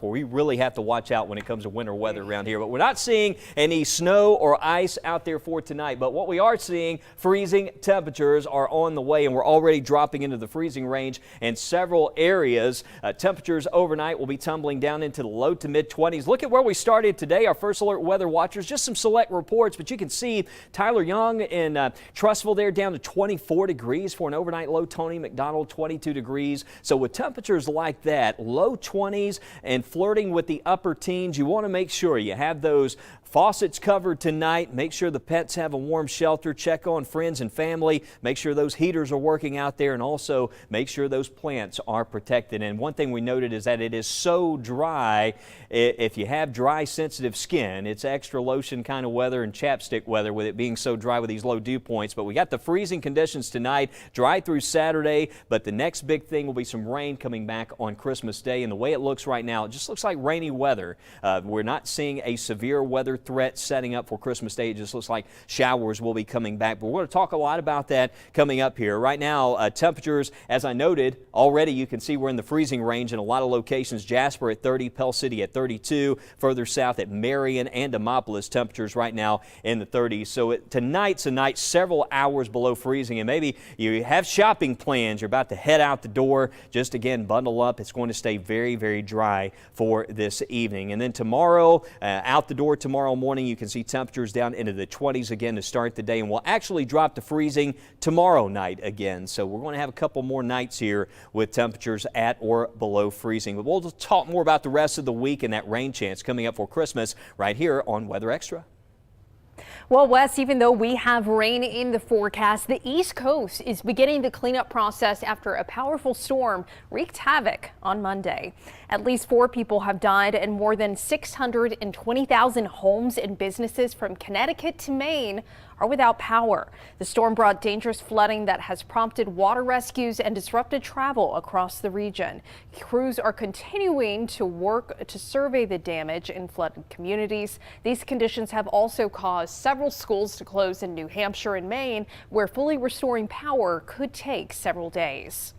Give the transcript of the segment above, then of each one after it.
where we really have to watch out when it comes to winter weather around here. But we're not seeing any snow or ice out there for tonight. But what we are seeing, freezing temperatures are on the way, and we're already dropping into the freezing range in several areas. Temperatures overnight will be tumbling down into the low to mid 20s. Look at where we started today. Our first alert weather watchers, just some select reports, but you can see Tyler Young in Trussville there down to 24 degrees for an overnight low. Tony McDonald 22 degrees. So with temperatures like that, low 20s and flirting with the upper teens, you want to make sure you have those faucets covered tonight. Make sure the pets have a warm shelter. Check on friends and family. Make sure those heaters are working out there, and also make sure those plants are protected. And one thing we noted is that it is so dry. If you have dry, sensitive skin, it's extra lotion kind of weather and chapstick weather with it being so dry with these low dew points. But we got the freezing conditions tonight, dry through Saturday, but the next big thing will be some rain coming back on Christmas Day. And the way it looks right now, it just looks like rainy weather. We're not seeing a severe weather threat setting up for Christmas Day. It just looks like showers will be coming back. But we're going to talk a lot about that coming up here. Right now, temperatures, as I noted, already you can see we're in the freezing range in a lot of locations. Jasper at 30, Pell City at 32, further south at Marion and Demopolis, temperatures right now in the 30s. So tonight's a night several hours below freezing, and maybe you have shopping plans. You're about to head out the door. Just again, bundle up. It's going to stay very, very dry for this evening. And then tomorrow, out the door tomorrow morning, you can see temperatures down into the 20s again to start the day, and we'll actually drop to freezing tomorrow night again. So we're going to have a couple more nights here with temperatures at or below freezing. But we'll talk more about the rest of the week and that rain chance coming up for Christmas right here on Weather Extra. Well, Wes, even though we have rain in the forecast, the East Coast is beginning the cleanup process after a powerful storm wreaked havoc on Monday. At least 4 people have died and more than 620,000 homes and businesses from Connecticut to Maine are without power. The storm brought dangerous flooding that has prompted water rescues and disrupted travel across the region. Crews are continuing to work to survey the damage in flooded communities. These conditions have also caused several schools to close in New Hampshire and Maine, where fully restoring power could take several days.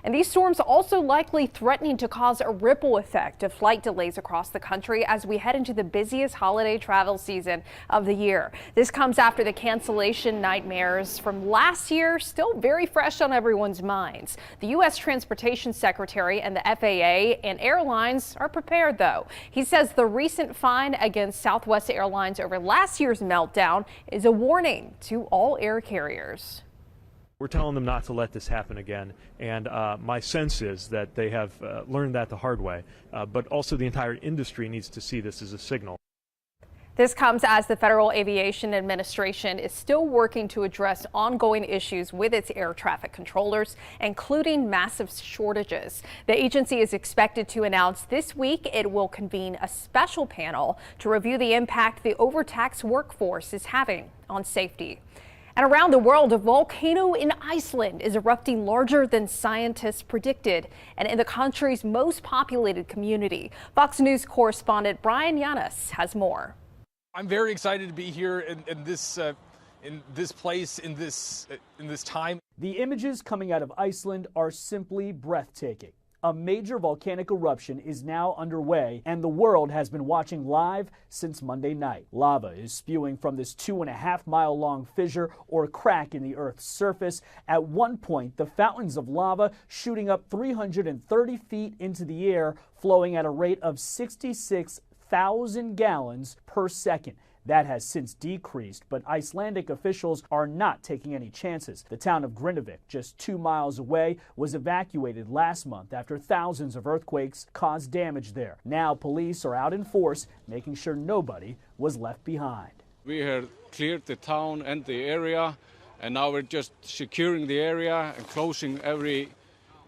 And these storms also likely threatening to cause a ripple effect of flight delays across the country as we head into the busiest holiday travel season of the year. This comes after the cancellation nightmares from last year still very fresh on everyone's minds. The U.S. Transportation Secretary and the FAA and airlines are prepared, though. He says the recent fine against Southwest Airlines over last year's meltdown is a warning to all air carriers. We're telling them not to let this happen again, and my sense is that they have learned that the hard way, but also the entire industry needs to see this as a signal. This comes as the Federal Aviation Administration is still working to address ongoing issues with its air traffic controllers, including massive shortages. The agency is expected to announce this week it will convene a special panel to review the impact the overtaxed workforce is having on safety. And around the world, a volcano in Iceland is erupting larger than scientists predicted, and in the country's most populated community. Fox News correspondent Brian Yanis has more. I'm very excited to be here in this place, in this time. The images coming out of Iceland are simply breathtaking. A major volcanic eruption is now underway, and the world has been watching live since Monday night. Lava is spewing from this 2.5-mile-long fissure or crack in the Earth's surface. At one point, the fountains of lava shooting up 330 feet into the air, flowing at a rate of 66,000 gallons per second. That has since decreased, but Icelandic officials are not taking any chances. The town of Grindavik, just 2 miles away, was evacuated last month after thousands of earthquakes caused damage there. Now police are out in force, making sure nobody was left behind. We have cleared the town and the area, and now we're just securing the area and closing every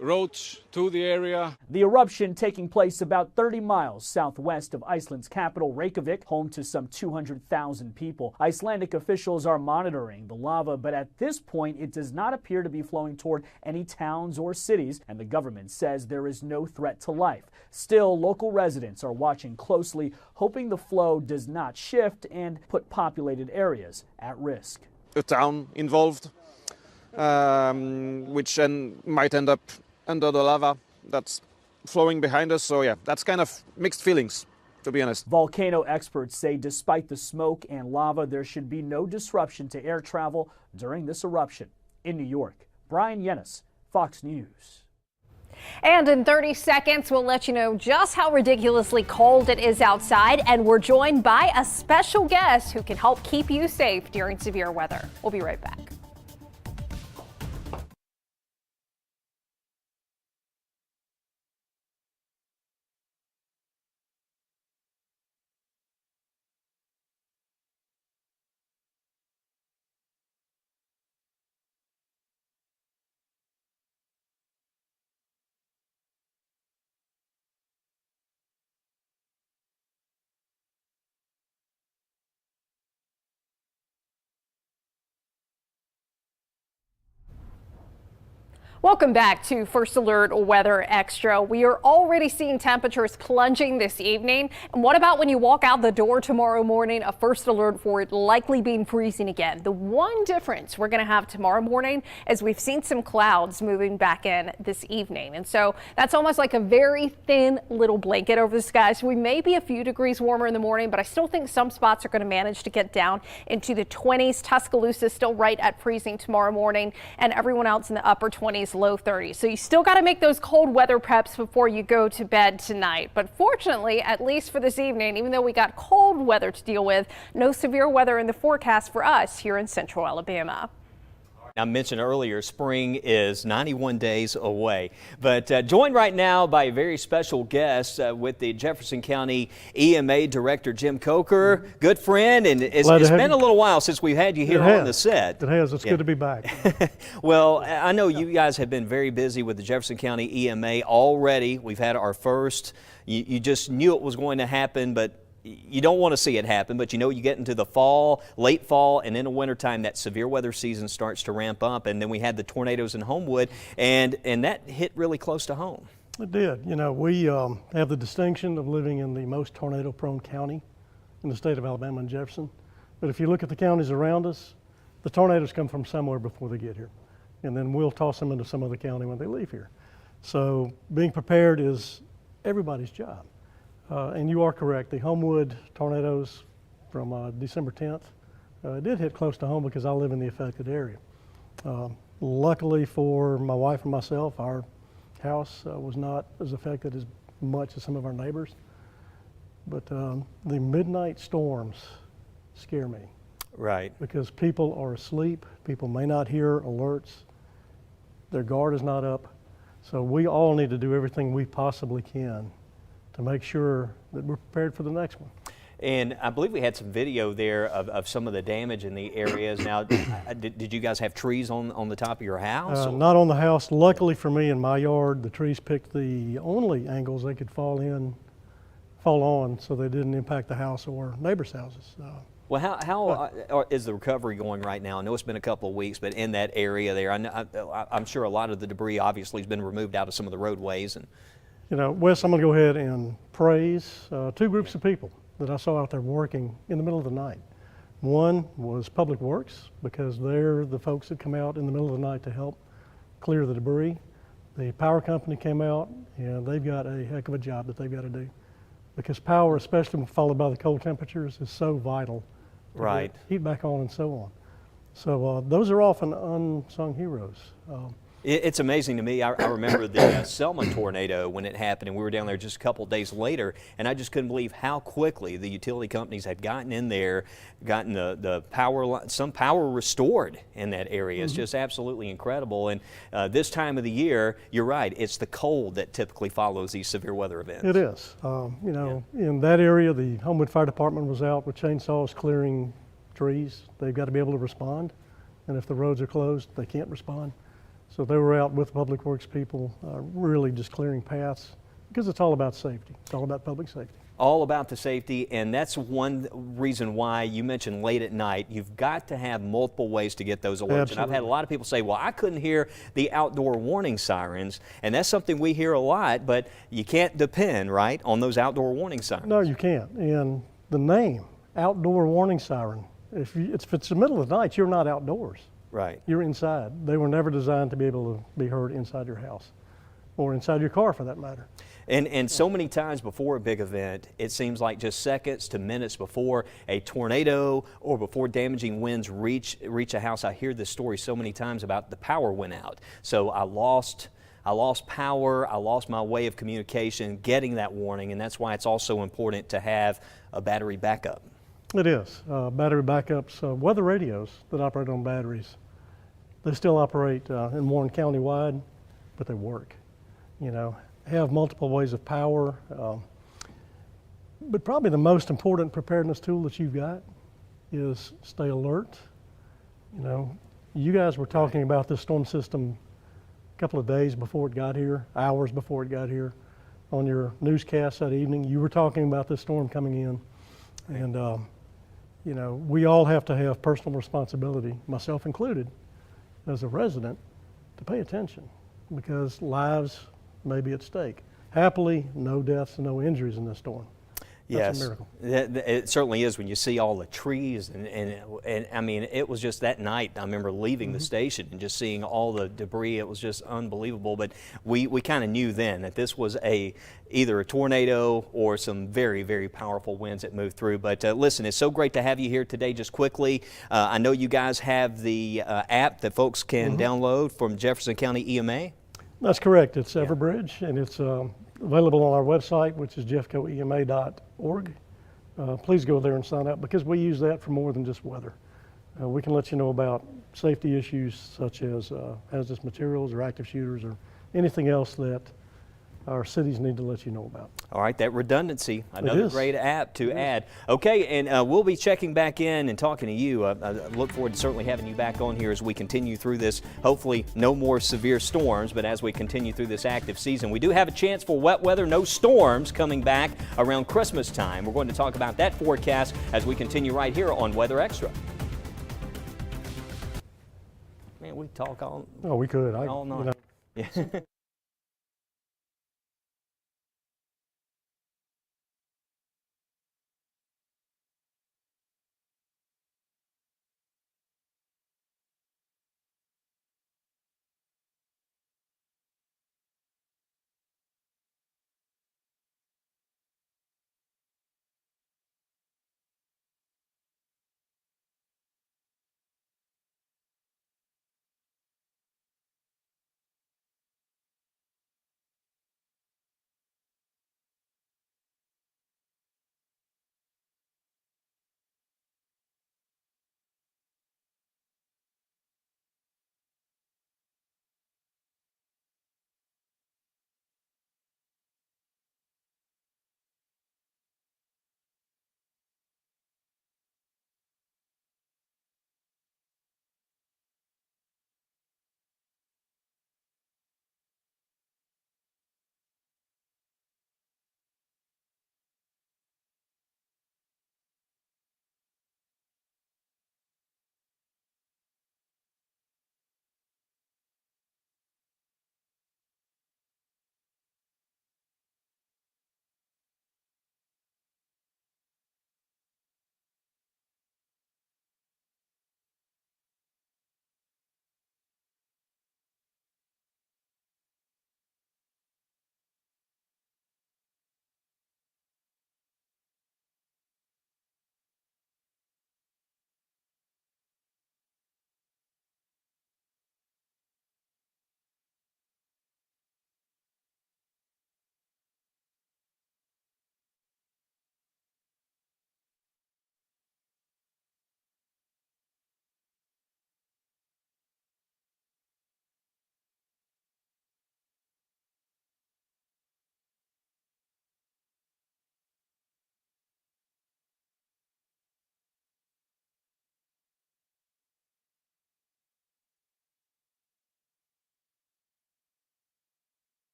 roads to the area. The eruption taking place about 30 miles southwest of Iceland's capital, Reykjavik, home to some 200,000 people. Icelandic officials are monitoring the lava, but at this point it does not appear to be flowing toward any towns or cities, and the government says there is no threat to life. Still, local residents are watching closely, hoping the flow does not shift and put populated areas at risk. A town involved, which might end up under the lava. That's flowing behind us. So yeah, that's kind of mixed feelings, to be honest. Volcano experts say despite the smoke and lava, there should be no disruption to air travel during this eruption. In New York, Brian Yennis, Fox News. And in 30 seconds, we'll let you know just how ridiculously cold it is outside. And we're joined by a special guest who can help keep you safe during severe weather. We'll be right back. Welcome back to First Alert Weather Extra. We are already seeing temperatures plunging this evening. And what about when you walk out the door tomorrow morning? A first alert for it likely being freezing again. The one difference we're going to have tomorrow morning is we've seen some clouds moving back in this evening. And so that's almost like a very thin little blanket over the sky. So we may be a few degrees warmer in the morning, but I still think some spots are going to manage to get down into the 20s. Tuscaloosa still right at freezing tomorrow morning, and everyone else in the upper 20s. Low 30s. So you still got to make those cold weather preps before you go to bed tonight. But fortunately, at least for this evening, even though we got cold weather to deal with, no severe weather in the forecast for us here in central Alabama. I mentioned earlier, spring is 91 days away, but joined right now by a very special guest with the Jefferson County EMA Director, Jim Coker, good friend, and it's been a little while since we've had you here on the set. It has. It's good to be back. Well, I know you guys have been very busy with the Jefferson County EMA already. We've had our first. You just knew it was going to happen, but you don't want to see it happen, but you know you get into the fall, late fall, and in the wintertime, that severe weather season starts to ramp up. And then we had the tornadoes in Homewood, and that hit really close to home. It did. You know, we have the distinction of living in the most tornado-prone county in the state of Alabama and Jefferson. But if you look at the counties around us, the tornadoes come from somewhere before they get here. And then we'll toss them into some other county when they leave here. So being prepared is everybody's job. And you are correct, the Homewood tornadoes from December 10th did hit close to home because I live in the affected area. Luckily for my wife and myself, our house was not as affected as much as some of our neighbors. But the midnight storms scare me. Right. Because people are asleep, people may not hear alerts, their guard is not up. So we all need to do everything we possibly can to make sure that we're prepared for the next one. And I believe we had some video there of some of the damage in the areas. Now, did you guys have trees on the top of your house? Not on the house. Luckily for me, in my yard, the trees picked the only angles they could fall on, so they didn't impact the house or neighbors' houses. Well, how is the recovery going right now? I know it's been a couple of weeks, but in that area there, I'm sure a lot of the debris obviously has been removed out of some of the roadways. And you know, Wes, I'm going to go ahead and praise two groups of people that I saw out there working in the middle of the night. One was Public Works, because they're the folks that come out in the middle of the night to help clear the debris. The power company came out, and they've got a heck of a job that they've got to do, because power, especially followed by the cold temperatures, is so vital. Right. Heat back on and so on. So those are often unsung heroes. It's amazing to me. I remember the Selma tornado when it happened, and we were down there just a couple of days later, and I just couldn't believe how quickly the utility companies had gotten in there, gotten some power restored in that area. It's just absolutely incredible. And this time of the year, you're right, it's the cold that typically follows these severe weather events. It is. You know, in that area, the Homewood Fire Department was out with chainsaws clearing trees. They've got to be able to respond, and if the roads are closed, they can't respond. So they were out with Public Works people, really just clearing paths, because it's all about safety. It's all about public safety. All about the safety, and that's one reason why you mentioned late at night. You've got to have multiple ways to get those alerts. Absolutely. And I've had a lot of people say, well, I couldn't hear the outdoor warning sirens, and that's something we hear a lot, but you can't depend, right, on those outdoor warning sirens. No, you can't. And the name, outdoor warning siren, if it's the middle of the night, you're not outdoors. Right. You're inside. They were never designed to be able to be heard inside your house or inside your car for that matter. And so many times before a big event, it seems like just seconds to minutes before a tornado or before damaging winds reach a house. I hear this story so many times about the power went out. So I lost power, I lost my way of communication, getting that warning, and that's why it's also important to have a battery backup. It is. Battery backups, weather radios that operate on batteries, they still operate in Warren County wide, but they work. You know, have multiple ways of power. But probably the most important preparedness tool that you've got is stay alert. You know, you guys were talking about this storm system a couple of days before it got here, hours before it got here. On your newscast that evening, you were talking about this storm coming in. And, you know, we all have to have personal responsibility, myself included, as a resident, to pay attention because lives may be at stake. Happily, no deaths and no injuries in this storm. That's a miracle. It certainly is when you see all the trees and I mean, it was just that night. I remember leaving the station and just seeing all the debris. It was just unbelievable. But we kind of knew then that this was either a tornado or some very, very powerful winds that moved through. But listen, it's so great to have you here today. Just quickly, I know you guys have the app that folks can download from Jefferson County EMA. That's correct. It's Everbridge, and it's available on our website, which is jeffcoema.org. Please go there and sign up because we use that for more than just weather. We can let you know about safety issues such as hazardous materials or active shooters or anything else that our cities need to let you know about. All right, that redundancy, another great app to add. Okay, and we'll be checking back in and talking to you. I look forward to certainly having you back on here as we continue through this. Hopefully no more severe storms, but as we continue through this active season. We do have a chance for wet weather, no storms coming back around Christmas time. We're going to talk about that forecast as we continue right here on Weather Extra. Man, we talk all we could. all night. You know. Yeah.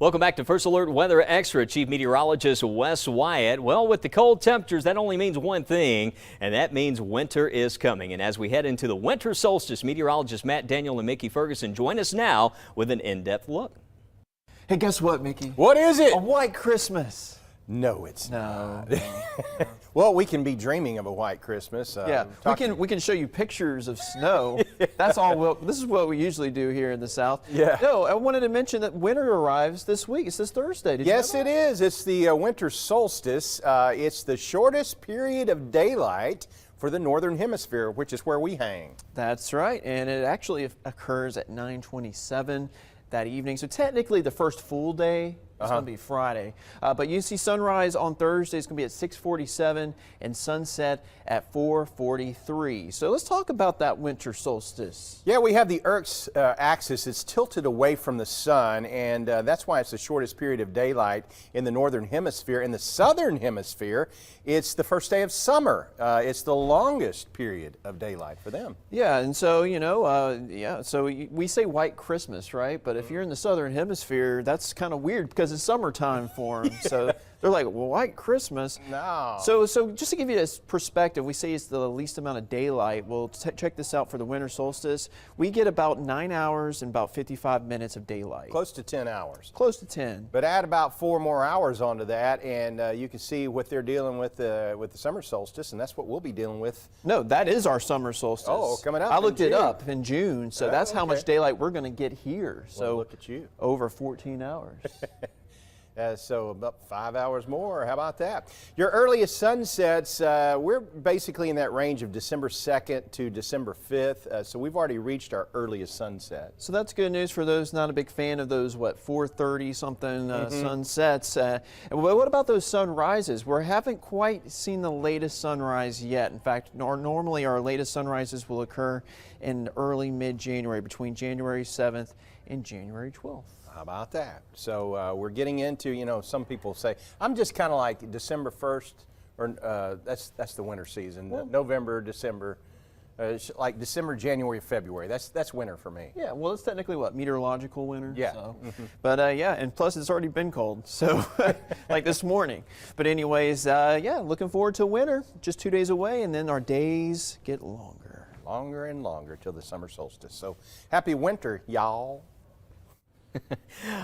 Welcome back to First Alert Weather Extra. Chief Meteorologist Wes Wyatt. Well, with the cold temperatures, that only means one thing, and that means winter is coming. And as we head into the winter solstice, meteorologist Matt Daniel and Mickey Ferguson join us now with an in-depth look. Hey, guess what, Mickey? What is it? A white Christmas. No, it's No. not. Well, we can be dreaming of a white Christmas. Yeah, we can show you pictures of snow. That's all. This is what we usually do here in the South. Yeah. No, I wanted to mention that winter arrives this week. It's this Thursday. Did Yes, you know it is. It's the winter solstice. It's the shortest period of daylight for the northern hemisphere, which is where we hang. That's right, and it actually occurs at 9:27 that evening. So technically, the first full day. It's going to be Friday. But you see sunrise on Thursday. It's going to be at 6:47 and sunset at 4:43. So let's talk about that winter solstice. Yeah, we have the Earth's axis. It's tilted away from the sun, and that's why it's the shortest period of daylight in the northern hemisphere. In the southern hemisphere, it's the first day of summer. It's the longest period of daylight for them. Yeah, and so, so we say white Christmas, right? But if you're in the southern hemisphere, that's kind of weird because it's summertime for them. So they're like, well, white Christmas? No. So just to give you this perspective, we say it's the least amount of daylight. Well, check this out for the winter solstice. We get about 9 hours and about 55 minutes of daylight. Close to 10 hours. Close to 10. But add about 4 more hours onto that, and you can see what they're dealing with the summer solstice, and that's what we'll be dealing with. No, that is our summer solstice. Oh, coming up I in looked it June. up in June, so that's how much daylight we're going to get here. Well, So look at you. over 14 hours. So about 5 hours more. How about that? Your earliest sunsets, we're basically in that range of December 2nd to December 5th. So we've already reached our earliest sunset. So that's good news for those not a big fan of those, 4:30 something sunsets. And what about those sunrises? We haven't quite seen the latest sunrise yet. In fact, normally our latest sunrises will occur in early mid-January, between January 7th and January 12th. How about that? So we're getting into, some people say, I'm just kind of like December 1st, or that's the winter season, November, December. Like December, January, February. That's winter for me. Yeah, well, it's technically meteorological winter. Yeah. So. But yeah, and plus it's already been cold, so like this morning. But anyways, yeah, looking forward to winter. Just 2 days away, and then our days get longer. Longer and longer till the summer solstice. So happy winter, y'all.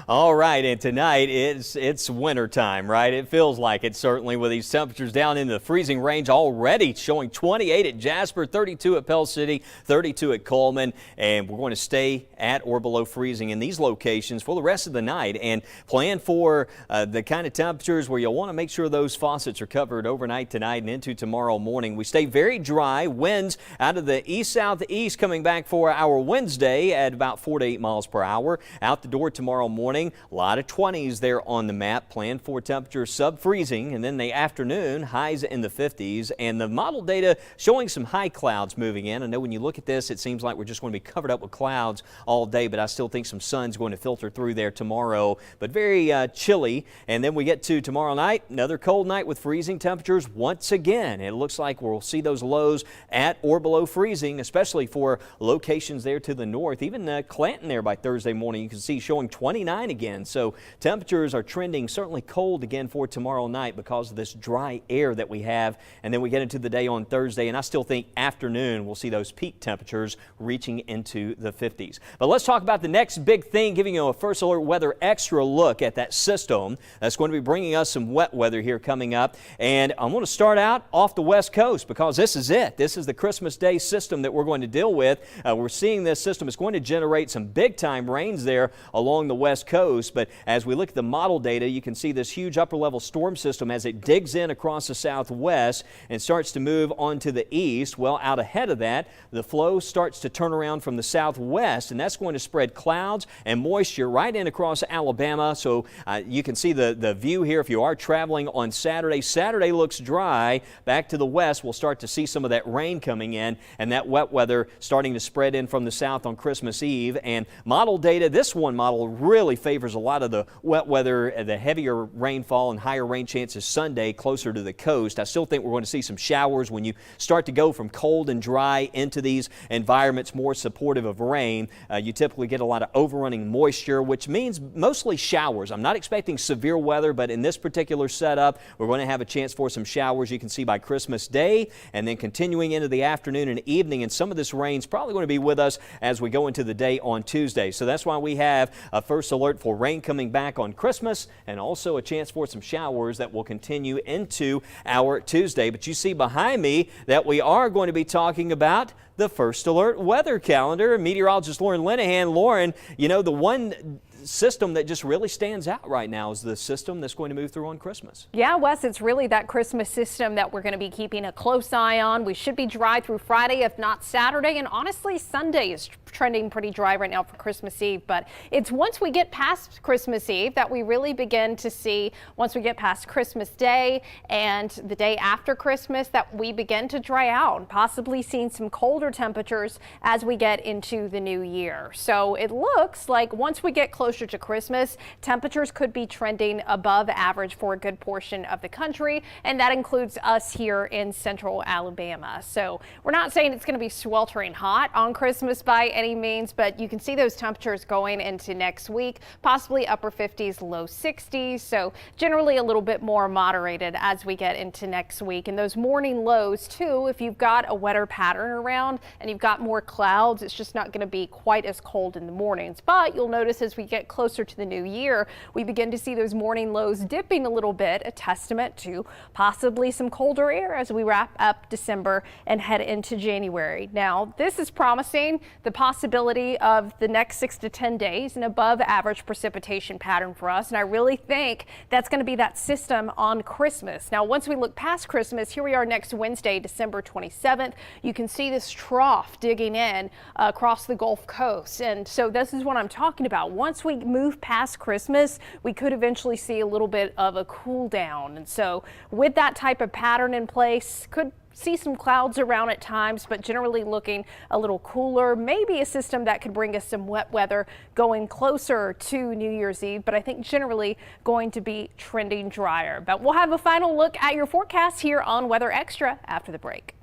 All right, and tonight it's winter time, right? It feels like it, certainly, with these temperatures down in the freezing range already, showing 28 at Jasper, 32 at Pell City, 32 at Coleman, and we're going to stay at or below freezing in these locations for the rest of the night, and plan for the kind of temperatures where you'll want to make sure those faucets are covered overnight tonight and into tomorrow morning. We stay very dry. Winds out of the east-southeast coming back for our Wednesday at about 4 to 8 miles per hour. Out the door tomorrow morning, a lot of 20s there on the map. Plan for temperatures sub-freezing, and then the afternoon, highs in the 50s, and the model data showing some high clouds moving in. I know when you look at this, it seems like we're just going to be covered up with clouds all day, but I still think some sun's going to filter through there tomorrow, but very chilly. And then we get to tomorrow night, another cold night with freezing temperatures once again. It looks like we'll see those lows at or below freezing, especially for locations there to the north. Even Clanton there by Thursday morning, you can see showing 29 again. So temperatures are trending certainly cold again for tomorrow night because of this dry air that we have. And then we get into the day on Thursday, and I still think afternoon we'll see those peak temperatures reaching into the 50s. But let's talk about the next big thing, giving you a First Alert Weather extra look at that system that's going to be bringing us some wet weather here coming up. And I want to start out off the west coast because this is it. This is the Christmas Day system that we're going to deal with. We're seeing this system is going to generate some big time rains there along the west coast, but as we look at the model data, you can see this huge upper level storm system as it digs in across the southwest and starts to move on to the east. Well, out ahead of that, the flow starts to turn around from the southwest, and that's going to spread clouds and moisture right in across Alabama. So you can see the view here if you are traveling on Saturday. Saturday looks dry. Back to the west, we'll start to see some of that rain coming in and that wet weather starting to spread in from the south on Christmas Eve. And model data, this one model really favors a lot of the wet weather, the heavier rainfall and higher rain chances Sunday closer to the coast. I still think we're going to see some showers when you start to go from cold and dry into these environments more supportive of rain. You typically get a lot of overrunning moisture, which means mostly showers. I'm not expecting severe weather, but in this particular setup, we're going to have a chance for some showers you can see by Christmas Day, and then continuing into the afternoon and evening. And some of this rain's probably going to be with us as we go into the day on Tuesday. So that's why we have a first alert for rain coming back on Christmas, and also a chance for some showers that will continue into our Tuesday. But you see behind me that we are going to be talking about the first alert weather calendar. Meteorologist Lauren Linehan. Lauren, you know, the one system that just really stands out right now is the system that's going to move through on Christmas. Yeah, Wes, it's really that Christmas system that we're going to be keeping a close eye on. We should be dry through Friday, if not Saturday, and honestly, Sunday is trending pretty dry right now for Christmas Eve. But it's once we get past Christmas Eve that we really begin to see, once we get past Christmas Day and the day after Christmas, that we begin to dry out and possibly seeing some colder temperatures as we get into the new year. So it looks like once we get closer to Christmas, temperatures could be trending above average for a good portion of the country, and that includes us here in central Alabama. So we're not saying it's going to be sweltering hot on Christmas by any means, but you can see those temperatures going into next week, possibly upper 50s, low 60s. So generally a little bit more moderated as we get into next week. And those morning lows too, if you've got a wetter pattern around and you've got more clouds, it's just not going to be quite as cold in the mornings. But you'll notice as we get closer to the new year, we begin to see those morning lows dipping a little bit, a testament to possibly some colder air as we wrap up December and head into January. Now, this is promising the possibility of the next 6 to 10 days, an above average precipitation pattern for us. And I really think that's going to be that system on Christmas. Now, once we look past Christmas, here we are next Wednesday, December 27th. You can see this trough digging in across the Gulf Coast. And so this is what I'm talking about. Once we move past Christmas, we could eventually see a little bit of a cool down. And so with that type of pattern in place, could see some clouds around at times, but generally looking a little cooler, maybe a system that could bring us some wet weather going closer to New Year's Eve, but I think generally going to be trending drier. But we'll have a final look at your forecast here on Weather Extra after the break.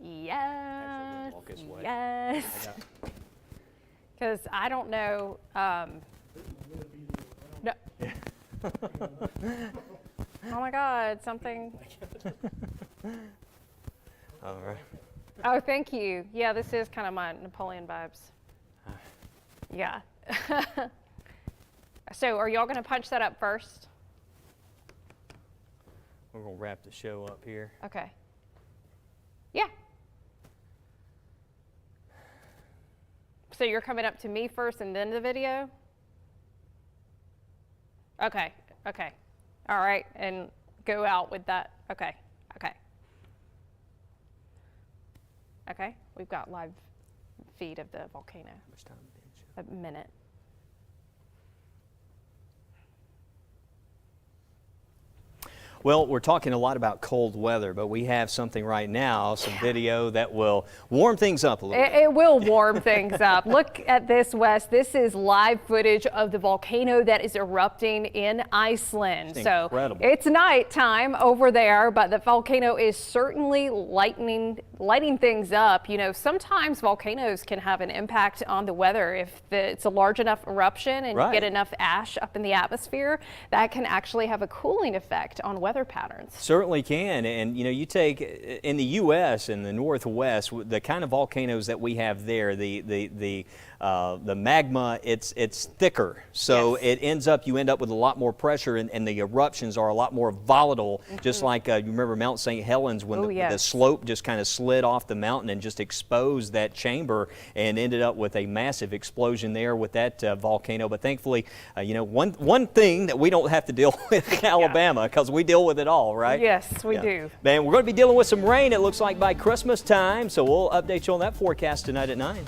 Yes. Yes. Because I don't know. No. Oh my God, something. All right. Oh, thank you. Yeah, this is kind of my Napoleon vibes. Yeah. So are y'all going to punch that up first? We're going to wrap the show up here. Okay. Yeah. So you're coming up to me first and then the video? Okay. Okay. All right. And go out with that. Okay. Okay. Okay. We've got live feed of the volcano. How much time did it show? A minute. Well, we're talking a lot about cold weather, but we have something right now, some video that will warm things up a little bit. It will warm things up. Look at this, Wes. This is live footage of the volcano that is erupting in Iceland. It's so incredible. it's nighttime over there, but the volcano is certainly lighting things up. You know, sometimes volcanoes can have an impact on the weather. If it's a large enough eruption and you get enough ash up in the atmosphere, that can actually have a cooling effect on weather patterns. Certainly can, and you know, you take in the U.S. and the Northwest, the kind of volcanoes that we have there, the magma, it's thicker, so it you end up with a lot more pressure, and the eruptions are a lot more volatile. Just like you remember Mount St. Helens when the slope just kind of slid off the mountain and just exposed that chamber and ended up with a massive explosion there with that volcano. But thankfully, you know, one thing that we don't have to deal with in Alabama, because we deal with it all, right? Yes, we do. Man, we're going to be dealing with some rain, it looks like, by Christmas time, so we'll update you on that forecast tonight at 9.